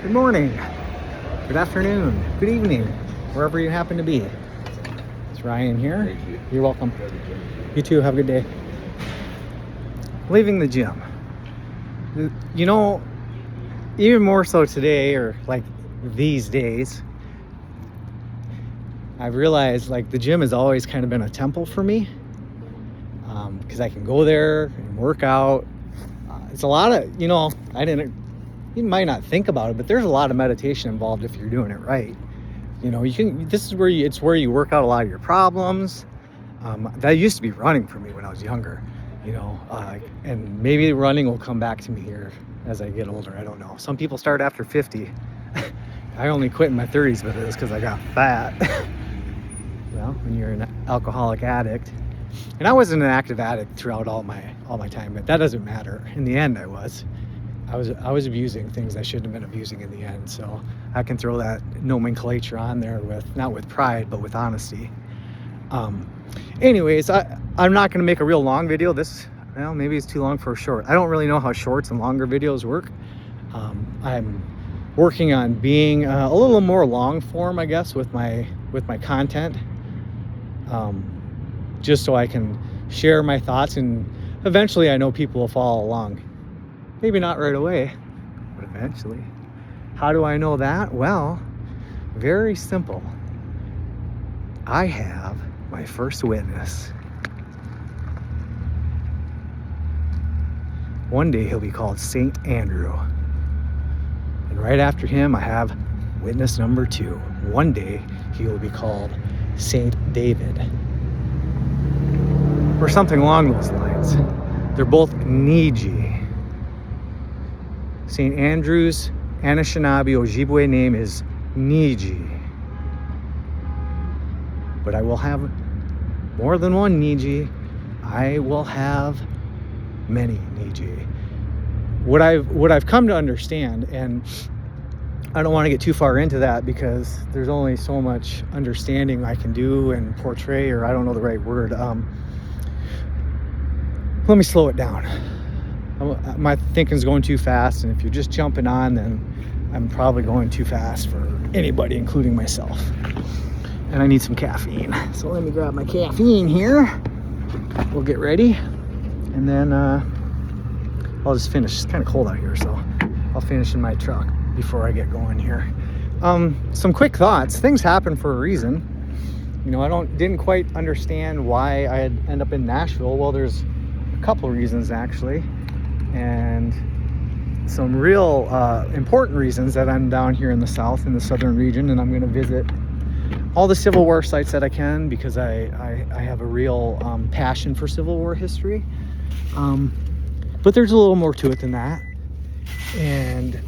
Good morning, good afternoon, good evening, wherever you happen to be. It's Ryan here. Thank you. You're welcome. You too, have a good day. Leaving the gym. You know, even more so today, or like these days, I've realized like the gym has always kind of been a temple for me, because I can go there and work out. It's a lot of, you might not think about it, but there's a lot of meditation involved if you're doing it right. This is where it's where you work out a lot of your problems. That used to be running for me when I was younger, and maybe running will come back to me here as I get older. I don't know. Some people start after 50. I only quit in my 30s with this because I got fat. Well, when you're an alcoholic addict, and I wasn't an active addict throughout all my time, but that doesn't matter. In the end, I was abusing things I shouldn't have been abusing in the end. So I can throw that nomenclature on there not with pride, but with honesty. Anyways, I'm not going to make a real long video. Maybe it's too long for a short. I don't really know how shorts and longer videos work. I'm working on being a little more long form, I guess, with my content. Just so I can share my thoughts, and eventually I know people will follow along. Maybe not right away, but eventually. How do I know that? Well, very simple. I have my first witness. One day he'll be called Saint Andrew. And right after him, I have witness number 2. One day he will be called Saint David, or something along those lines. They're both Mide. St. Andrew's Anishinaabe Ojibwe name is Mide. But I will have more than one Mide. I will have many Mide. What I've come to understand, and I don't want to get too far into that because there's only so much understanding I can do and portray, or I don't know the right word. Let me slow it down. My thinking's going too fast, and if you're just jumping on, then I'm probably going too fast for anybody, including myself. And I need some caffeine. So let me grab my caffeine here. We'll get ready, and then I'll just finish. It's kind of cold out here, so I'll finish in my truck before I get going here. Some quick thoughts. Things happen for a reason. I didn't quite understand why I'd end up in Nashville. Well, there's a couple reasons actually, and some real important reasons that I'm down here in the South, in the southern region, and I'm going to visit all the Civil War sites that I can, because I have a real passion for Civil War history. But there's a little more to it than that. And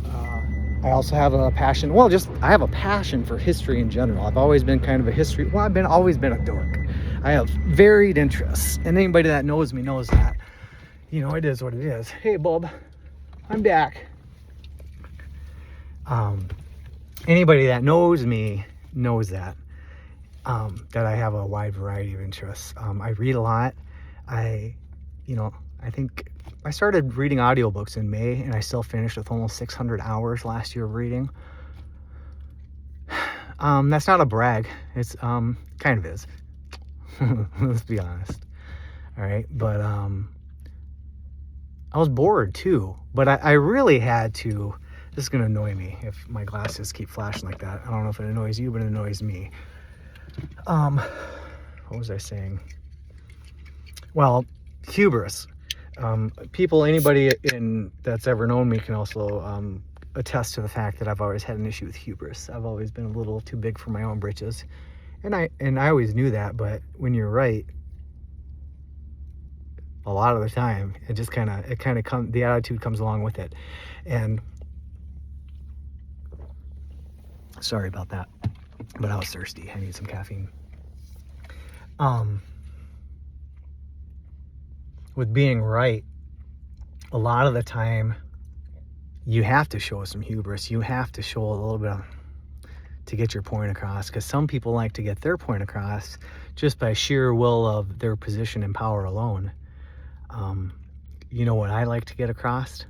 I also have a passion, I have a passion for history in general. I've always been kind of a history, I've always been a dork. I have varied interests, and anybody that knows me knows that. It is what it is. Hey, bub, I'm back. Anybody that knows me knows that I have a wide variety of interests. I read a lot. I think I started reading audiobooks in May, and I still finished with almost 600 hours last year of reading. That's not a brag. It's kind of is. Let's be honest. All right, but I was bored too. But I really had to. This is gonna annoy me if my glasses keep flashing like that. I don't know if it annoys you, but it annoys me. What was I saying? Well, hubris. Anybody that's ever known me can also attest to the fact that I've always had an issue with hubris. I've always been a little too big for my own britches, and I always knew that. But when you're right, a lot of the time, the attitude comes along with it. And sorry about that, but I was thirsty. I need some caffeine. With being right, a lot of the time you have to show some hubris. You have to show a little bit to get your point across, because some people like to get their point across just by sheer will of their position and power alone. You know what I like to get across?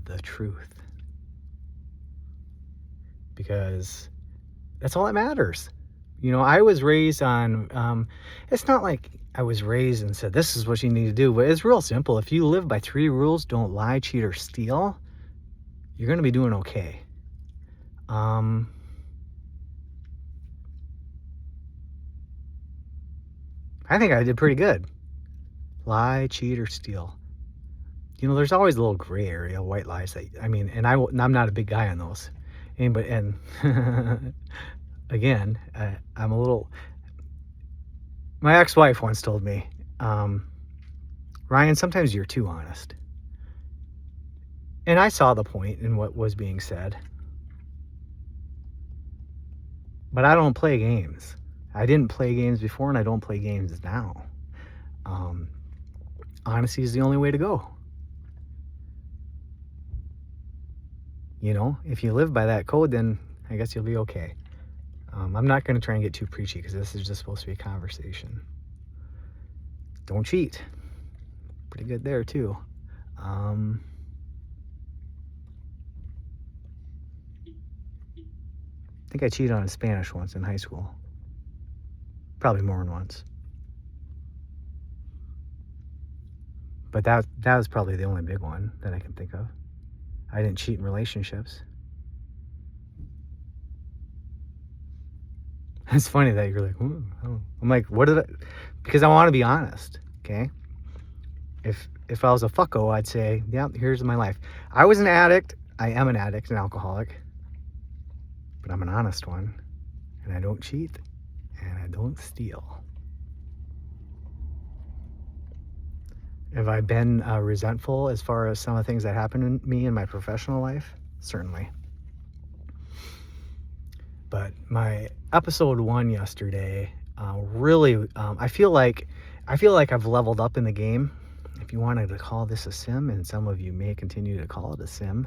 The truth. because that's all that matters. You know, I was raised on, it's not like I was raised and said, this is what you need to do, but it's real simple. If you live by 3 rules, don't lie, cheat, or steal, you're going to be doing okay. I think I did pretty good. Lie, cheat, or steal. You know, there's always a little gray area, white lies. And I'm not a big guy on those. And again, I'm a little. My ex-wife once told me, Ryan, sometimes you're too honest. And I saw the point in what was being said. But I don't play games. I didn't play games before, and I don't play games now. Honesty is the only way to go. You know, if you live by that code, then I guess you'll be okay. I'm not going to try and get too preachy because this is just supposed to be a conversation. Don't cheat. Pretty good there, too. I think I cheated on Spanish once in high school. Probably more than once. But that was probably the only big one that I can think of. I didn't cheat in relationships. It's funny that you're like, oh. I'm like, what did I? Because I want to be honest, okay? If I was a fucko, I'd say, yeah, here's my life. I was an addict. I am an addict, an alcoholic. But I'm an honest one. And I don't cheat. And I don't steal. Have I been resentful as far as some of the things that happened to me in my professional life? Certainly. But my episode 1 yesterday really, I feel like I've leveled up in the game. If you wanted to call this a sim, and some of you may continue to call it a sim,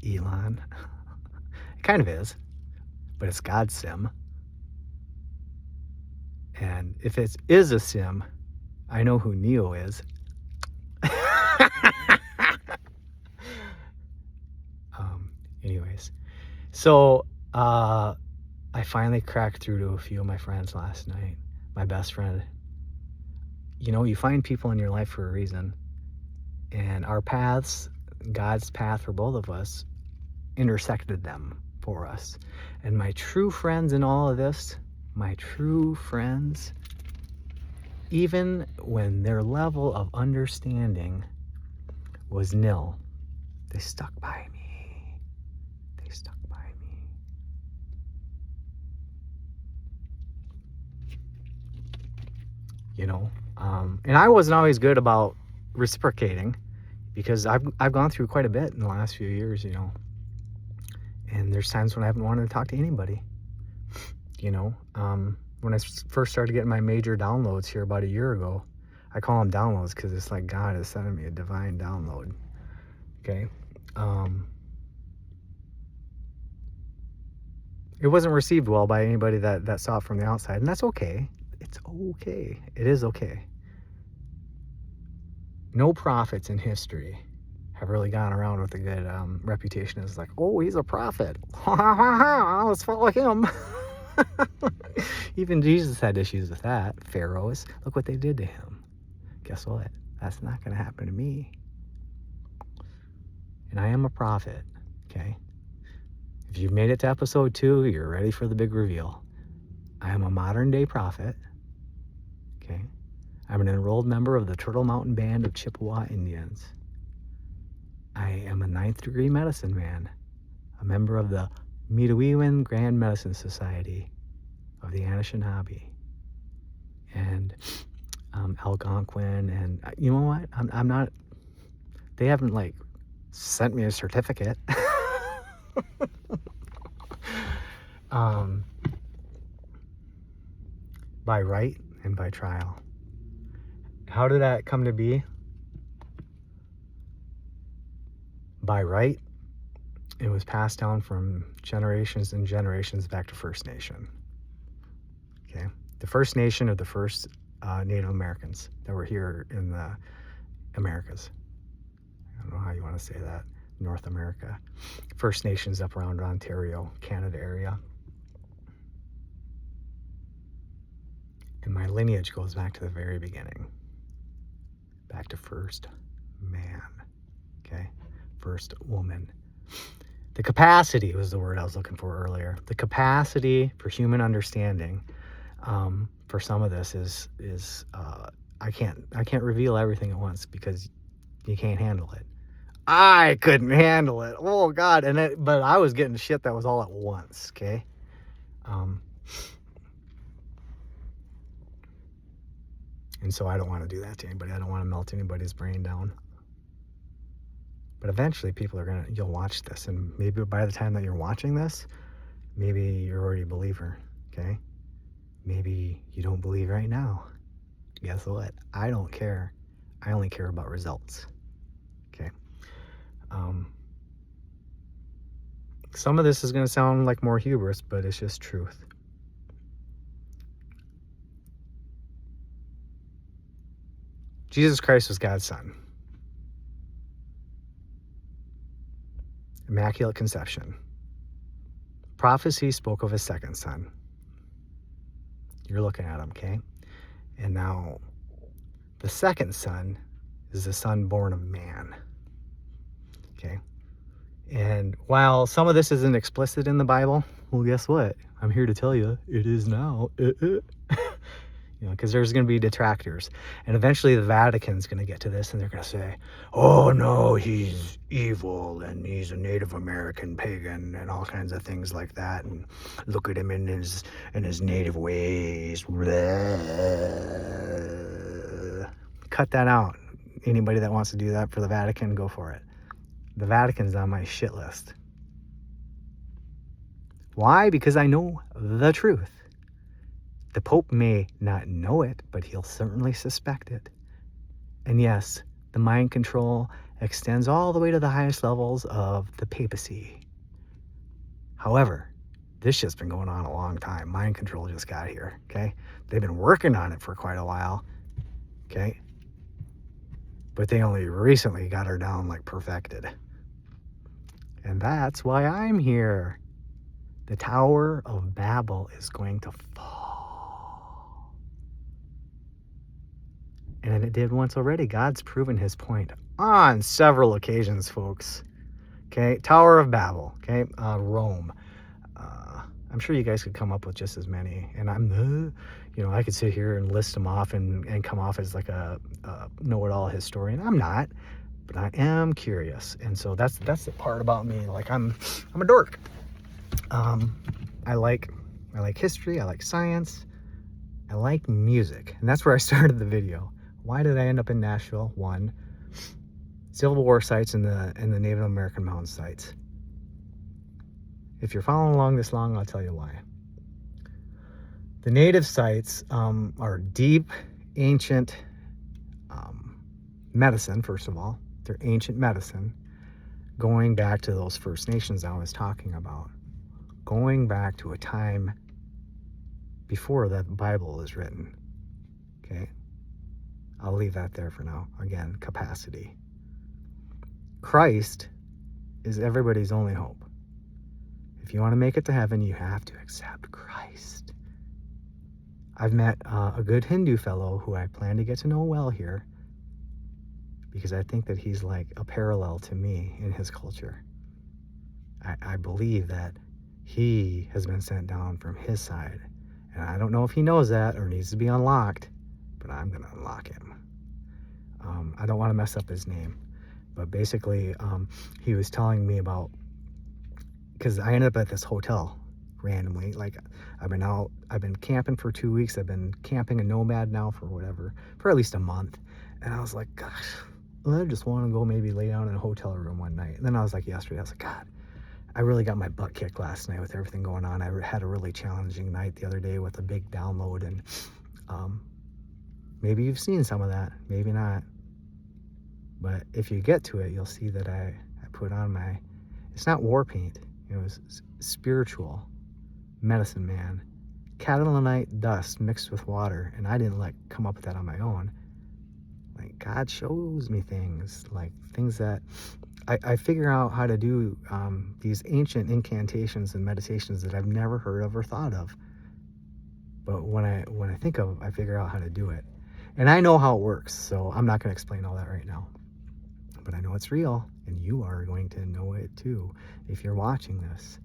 Elon, it kind of is, but it's God's sim. And if it is a sim, I know who Neo is. Anyways, so I finally cracked through to a few of my friends last night. My best friend. You know, you find people in your life for a reason. And our paths, God's path for both of us, intersected them for us. And my true friends in all of this, my true friends, even when their level of understanding was nil, they stuck by me. You know, and I wasn't always good about reciprocating because I've gone through quite a bit in the last few years, you know, and there's times when I haven't wanted to talk to anybody. You know, when I first started getting my major downloads here about a year ago, I call them downloads because it's like God is sending me a divine download. Okay. It wasn't received well by anybody that saw it from the outside, and that's okay. It's okay. It is okay. No prophets in history have really gone around with a good reputation as like, oh, he's a prophet. Let's follow him. Even Jesus had issues with that. Pharaohs, look what they did to him. Guess what? That's not going to happen to me. And I am a prophet, okay? If you've made it to episode 2, you're ready for the big reveal. I am a modern day prophet. Okay. I'm an enrolled member of the Turtle Mountain Band of Chippewa Indians. I am a 9th degree medicine man, a member of the Mide Grand Medicine Society of the Anishinaabe, and Algonquin, and you know what? I'm not. They haven't like sent me a certificate. By right and by trial. How did that come to be? By right, it was passed down from generations and generations back to First Nation. Okay, the First Nation are the first Native Americans that were here in the Americas. I don't know how you want to say that. North America. First Nations up around Ontario, Canada area. And my lineage goes back to the very beginning. Back to first man, okay? First woman. The capacity was the word I was looking for earlier. The capacity for human understanding for some of this is I can't reveal everything at once because you can't handle it. I couldn't handle it. Oh God! But I was getting shit that was all at once. Okay. And so I don't want to do that to anybody. I don't want to melt anybody's brain down. But eventually you'll watch this, and maybe by the time that you're watching this, maybe you're already a believer, okay? Maybe you don't believe right now. Guess what? I don't care. I only care about results, okay? Some of this is going to sound like more hubris, but it's just truth. Jesus Christ was God's son. Immaculate conception. Prophecy spoke of his second son. You're looking at him, okay? And now the second son is the son born of man, okay? And while some of this isn't explicit in the Bible, well, guess what? I'm here to tell you it is now. You know, because there's going to be detractors. And eventually the Vatican's going to get to this and they're going to say, oh no, he's evil and he's a Native American pagan and all kinds of things like that. And look at him in his native ways. Blah. Cut that out. Anybody that wants to do that for the Vatican, go for it. The Vatican's on my shit list. Why? Because I know the truth. The Pope may not know it, but he'll certainly suspect it. And yes, the mind control extends all the way to the highest levels of the papacy. However, this shit's been going on a long time. Mind control just got here, okay? They've been working on it for quite a while, okay? But they only recently got her down like perfected. And that's why I'm here. The Tower of Babel is going to fall. And it did once already. God's proven his point on several occasions, folks. Okay, Tower of Babel. Okay, Rome. I'm sure you guys could come up with just as many. And I could sit here and list them off and come off as like a know-it-all historian. I'm not, but I am curious. And so that's the part about me. Like I'm a dork. I like history. I like science. I like music, and that's where I started the video. Why did I end up in Nashville? 1, Civil War sites and the Native American mountain sites. If you're following along this long, I'll tell you why. The native sites are deep, ancient medicine, first of all. They're ancient medicine, going back to those First Nations I was talking about, going back to a time before the Bible was written, okay? I'll leave that there for now. Again, capacity. Christ is everybody's only hope. If you want to make it to heaven, you have to accept Christ. I've met a good Hindu fellow who I plan to get to know well here because I think that he's like a parallel to me in his culture. I believe that he has been sent down from his side. And I don't know if he knows that or needs to be unlocked, but I'm going to unlock him. I don't want to mess up his name, but basically he was telling me about, because I ended up at this hotel randomly. Like I've been camping for 2 weeks. I've been camping a nomad now for at least a month. And I was like, gosh, I just want to go maybe lay down in a hotel room one night. And then I was like yesterday, I was like, God, I really got my butt kicked last night with everything going on. I had a really challenging night the other day with a big download, and maybe you've seen some of that, maybe not. But if you get to it, you'll see that I put on it's not war paint, it was spiritual medicine man, catalanite dust mixed with water, and I didn't come up with that on my own. Like God shows me things that I figure out how to do these ancient incantations and meditations that I've never heard of or thought of. But when I think of, I figure out how to do it. And I know how it works, so I'm not going to explain all that right now. But I know it's real, and you are going to know it too if you're watching this.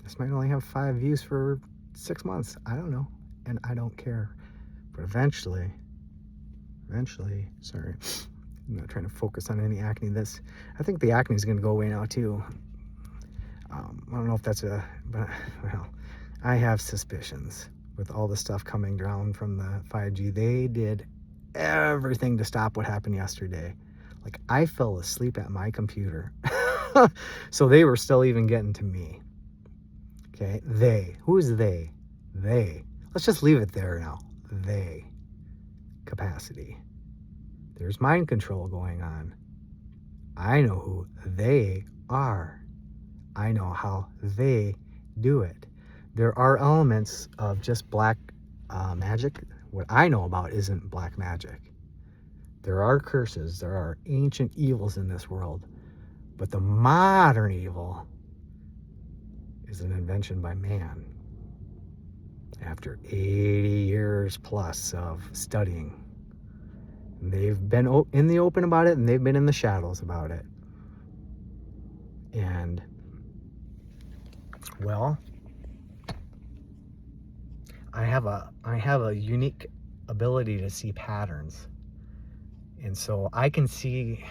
This might only have 5 views for 6 months. I don't know, and I don't care. But eventually, sorry, I'm not trying to focus on any acne. I think the acne is going to go away now too. I don't know if that's but well, I have suspicions with all the stuff coming down from the 5G. They did everything to stop what happened yesterday. Like, I fell asleep at my computer. So they were still even getting to me. Okay, they. Who is they? They. Let's just leave it there now. They. Capacity. There's mind control going on. I know who they are. I know how they do it. There are elements of just black magic. What I know about isn't black magic. There are curses. There are ancient evils in this world. But the modern evil is an invention by man. After 80 years plus of studying. They've been in the open about it, and they've been in the shadows about it. And, well, I have a unique ability to see patterns. And so I can see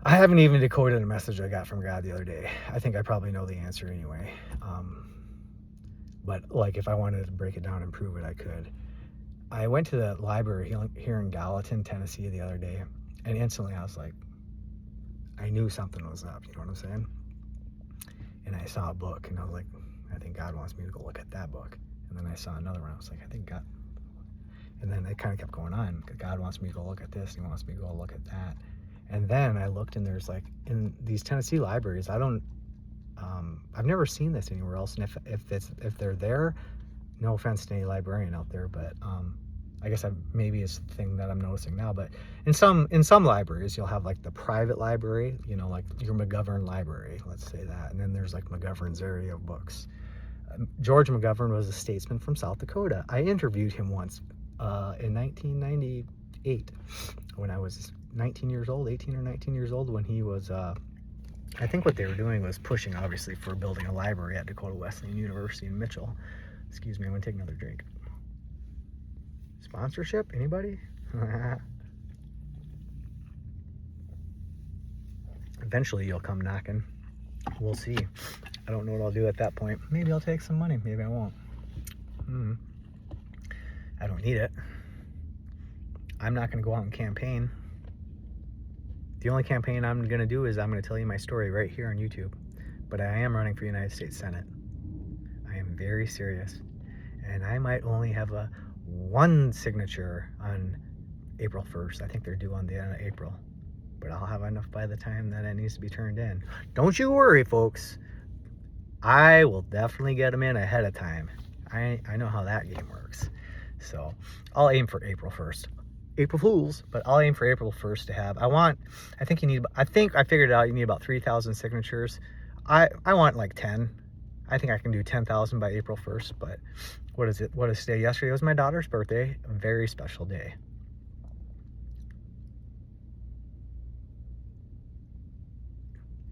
I haven't even decoded a message I got from God the other day. I think I probably know the answer anyway. But like, if I wanted to break it down and prove it, I could. I went to the library here in Gallatin, Tennessee the other day, and instantly I was like, I knew something was up, you know what I'm saying? And I saw a book, and I was like, I think God wants me to go look at that book. And then I saw another one, I was like, I think God... And then it kind of kept going on. God wants me to go look at this, and he wants me to go look at that. And then I looked, and there's like, in these Tennessee libraries, I've never seen this anywhere else. And if they're there, no offense to any librarian out there, but I guess maybe it's the thing that I'm noticing now. But in some libraries, you'll have like the private library, you know, like your McGovern library, let's say that. And then there's like McGovern's area of books. George McGovern was a statesman from South Dakota. I interviewed him once in 1998 when I was 18 or 19 years old, when he was, I think what they were doing was pushing, obviously, for building a library at Dakota Wesleyan University in Mitchell. Excuse me, I'm gonna take another drink. Sponsorship? Anybody? Eventually you'll come knocking. We'll see. I don't know what I'll do at that point. Maybe I'll take some money. Maybe I won't. I don't need it. I'm not going to go out and campaign. The only campaign I'm going to do is I'm going to tell you my story right here on YouTube. But I am running for United States Senate. I am very serious. And I might only have one signature on April 1st. I think they're due on the end of April. But I'll have enough by the time that it needs to be turned in. Don't you worry, folks. I will definitely get them in ahead of time. I know how that game works. So I'll aim for April 1st. April Fools, but I'll aim for April 1st to have. I think I figured it out, you need about 3,000 signatures. I want like 10. I think I can do 10,000 by April 1st, but what is today? Yesterday was my daughter's birthday, a very special day.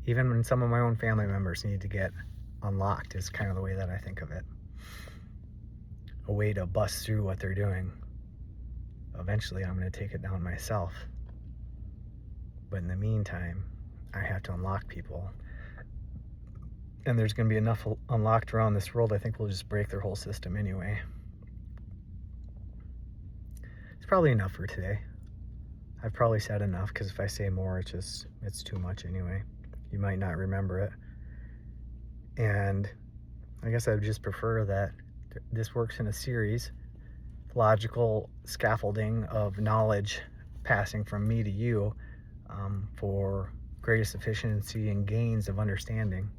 Even when some of my own family members need to get unlocked is kind of the way that I think of it. A way to bust through what they're doing. Eventually, I'm going to take it down myself. But in the meantime, I have to unlock people. And there's going to be enough unlocked around this world, I think we'll just break their whole system anyway. It's probably enough for today. I've probably said enough, because if I say more, it's too much anyway. You might not remember it. And I guess I would just prefer that this works in a series, logical scaffolding of knowledge passing from me to you for greatest efficiency and gains of understanding.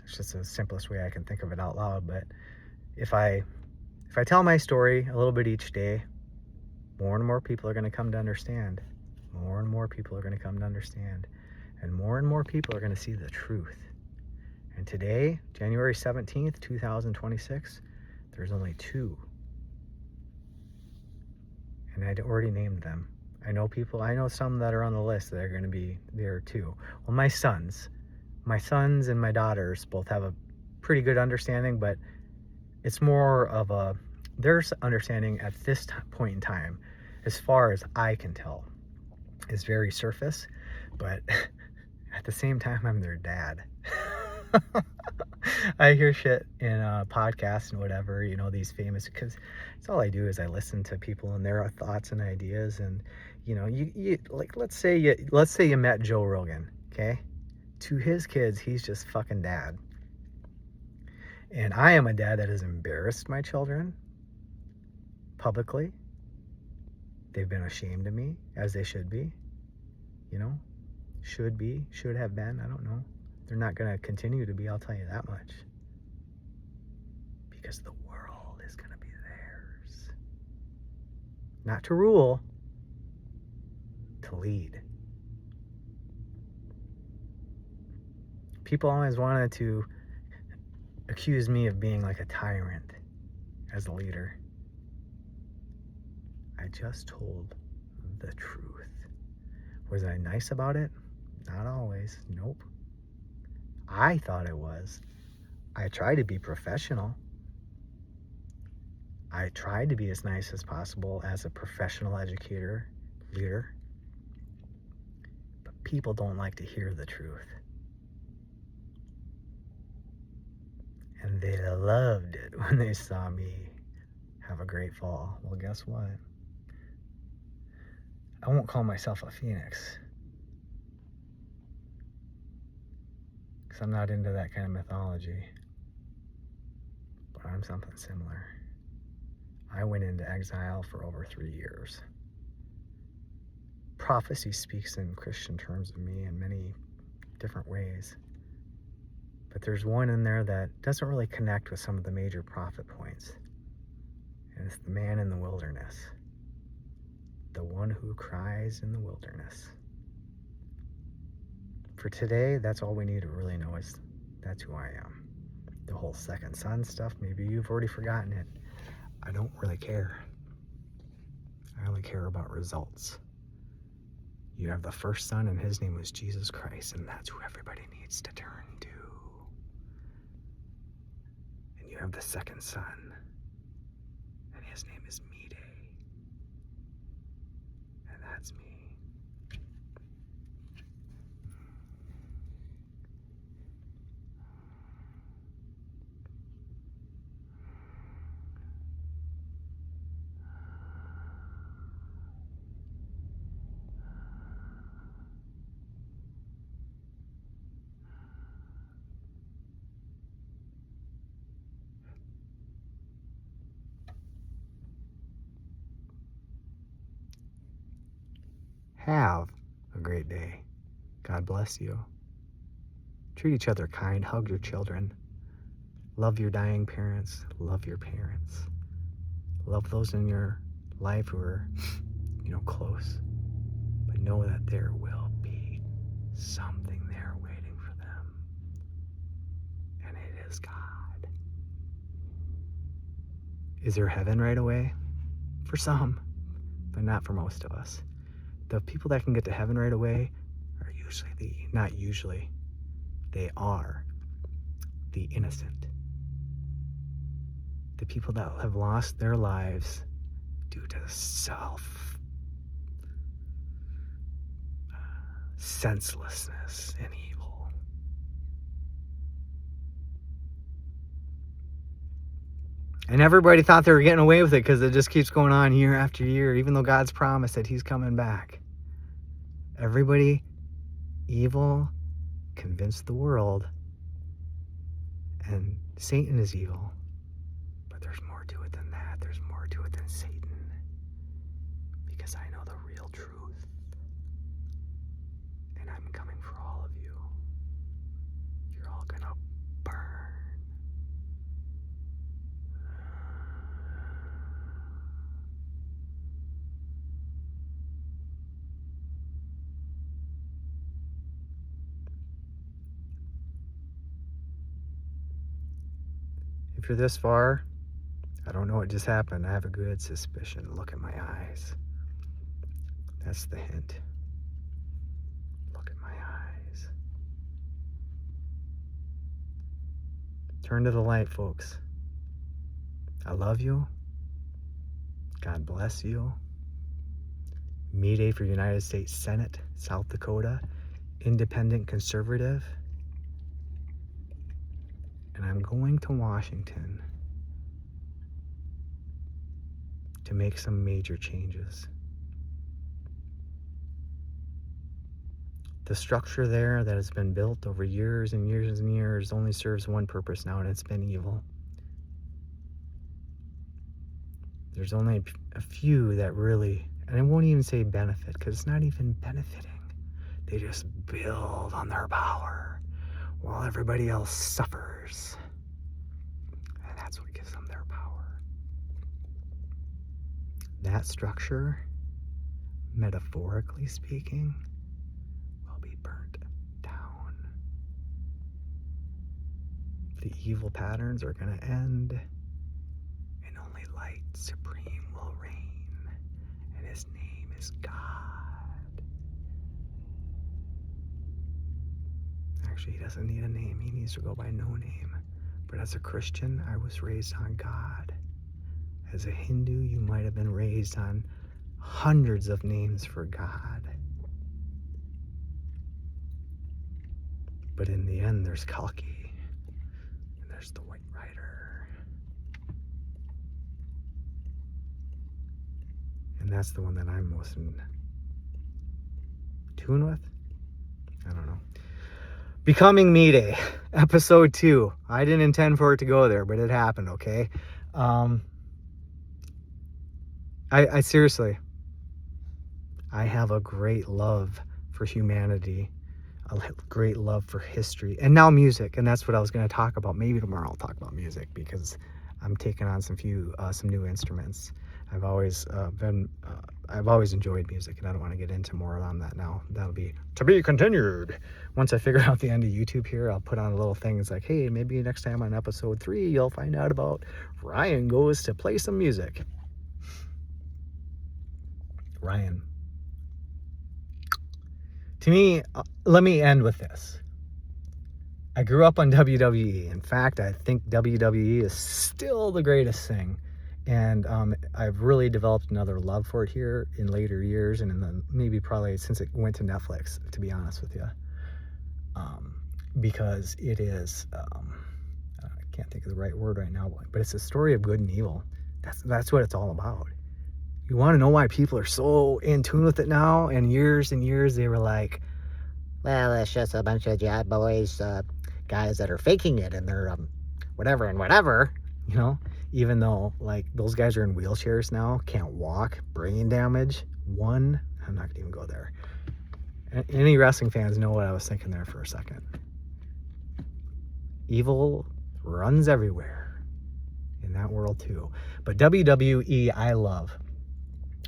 It's just the simplest way I can think of it out loud. But if I tell my story a little bit each day, more and more people are going to come to understand. More and more people are going to come to understand. And more people are going to see the truth. And today, January 17th, 2026, there's only 2. And I'd already named them. I know some that are on the list that are going to be there too. Well, my sons and my daughters both have a pretty good understanding, but it's more of their understanding at this point in time, as far as I can tell, is very surface, but at the same time, I'm their dad. I hear shit in podcasts and whatever, these famous, because it's all I do is I listen to people and their thoughts and ideas. And you like, let's say you met Joe Rogan, okay? To his kids, he's just fucking dad. And I am a dad that has embarrassed my children publicly. They've been ashamed of me, as they should be. Should have been, I don't know. They're not going to continue to be, I'll tell you that much. Because the world is going to be theirs. Not to rule, to lead. People always wanted to accuse me of being like a tyrant as a leader. I just told the truth. Was I nice about it? Not always. Nope. I thought I was. I tried to be professional. I tried to be as nice as possible as a professional educator, leader. But people don't like to hear the truth. And they loved it when they saw me have a great fall. Well, guess what? I won't call myself a phoenix, because I'm not into that kind of mythology. But I'm something similar. I went into exile for over 3 years. Prophecy speaks in Christian terms of me in many different ways. But there's one in there that doesn't really connect with some of the major prophet points. And it's the man in the wilderness. The one who cries in the wilderness. For today, that's all we need to really know is that's who I am. The whole second son stuff, maybe you've already forgotten it. I don't really care. I only care about results. You have the first son, and his name was Jesus Christ, and that's who everybody needs to turn to. And you have the second son, and his name is Mide. And that's me. Have a great day. God bless you. Treat each other kind. Hug your children. Love your dying parents. Love your parents. Love those in your life who are, close. But know that there will be something there waiting for them. And it is God. Is there heaven right away? For some, but not for most of us. The people that can get to heaven right away are they are the innocent. The people that have lost their lives due to senselessness and evil. And everybody thought they were getting away with it because it just keeps going on year after year, even though God's promised that he's coming back. Everybody, evil, convinced the world, and Satan is evil. But there's more to it than that. There's more to it than Satan. Because I know the real truth. And I'm coming for all of you. You're all gonna burn. If you're this far, I don't know what just happened. I have a good suspicion. Look at my eyes. That's the hint. Look at my eyes. Turn to the light, folks. I love you. God bless you. Mide for United States Senate, South Dakota, independent conservative. And I'm going to Washington to make some major changes. The structure there that has been built over years and years and years only serves one purpose now, and it's been evil. There's only a few that really, and I won't even say benefit, because it's not even benefiting. They just build on their power while everybody else suffers. And that's what gives them their power. That structure, metaphorically speaking, will be burnt down. The evil patterns are going to end, and only light supreme will reign, and his name is God. Actually, he doesn't need a name. He needs to go by no name. But as a Christian, I was raised on God. As a Hindu, you might have been raised on hundreds of names for God. But in the end, there's Kalki, and there's the White Rider. And that's the one that I'm most in tune with. I don't know. Becoming Mide, episode 2. I didn't intend for it to go there, but it happened, okay? I seriously, I have a great love for humanity, a great love for history, and now music, and that's what I was going to talk about. Maybe tomorrow I'll talk about music, because I'm taking on some new instruments. I've always enjoyed music, and I don't want to get into more on that now. That'll be to be continued. Once I figure out the end of YouTube here, I'll put on a little thing. It's like, hey, maybe next time on episode 3, you'll find out about Ryan goes to play some music. Ryan. To me, let me end with this. I grew up on WWE. In fact, I think WWE is still the greatest thing. And I've really developed another love for it here in later years, and in the, maybe probably since it went to Netflix, to be honest with you. Because it is, I can't think of the right word right now, but it's a story of good and evil. That's what it's all about. You want to know why people are so in tune with it now? And years they were like, well, it's just a bunch of jab boys, guys that are faking it, and they're whatever and whatever, you know? Even though, like, those guys are in wheelchairs now, can't walk, brain damage. I'm not gonna even go there. Any wrestling fans know what I was thinking there for a second. Evil runs everywhere in that world too. But WWE I love,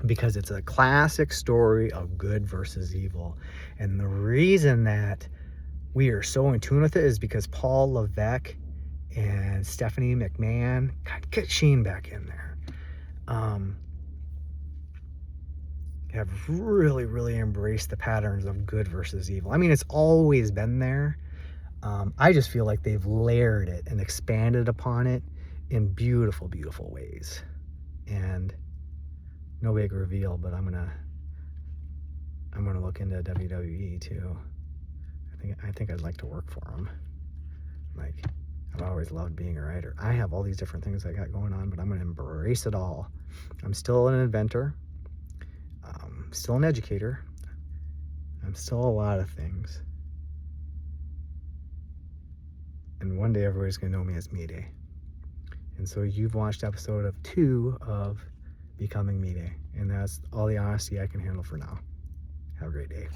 because it's a classic story of good versus evil. And the reason that we are so in tune with it is because Paul Levesque and Stephanie McMahon, God, get Shane back in there, have really, really embraced the patterns of good versus evil. I mean, it's always been there. I just feel like they've layered it and expanded upon it in beautiful, beautiful ways. And no big reveal, but I'm gonna look into WWE too. I think I'd like to work for them. Like, I've always loved being a writer. I have all these different things I got going on, but I'm going to embrace it all. I'm still an inventor. Still an educator. I'm still a lot of things. And one day everybody's going to know me as Mide. And so you've watched episode 2 of Becoming Mide. And that's all the honesty I can handle for now. Have a great day.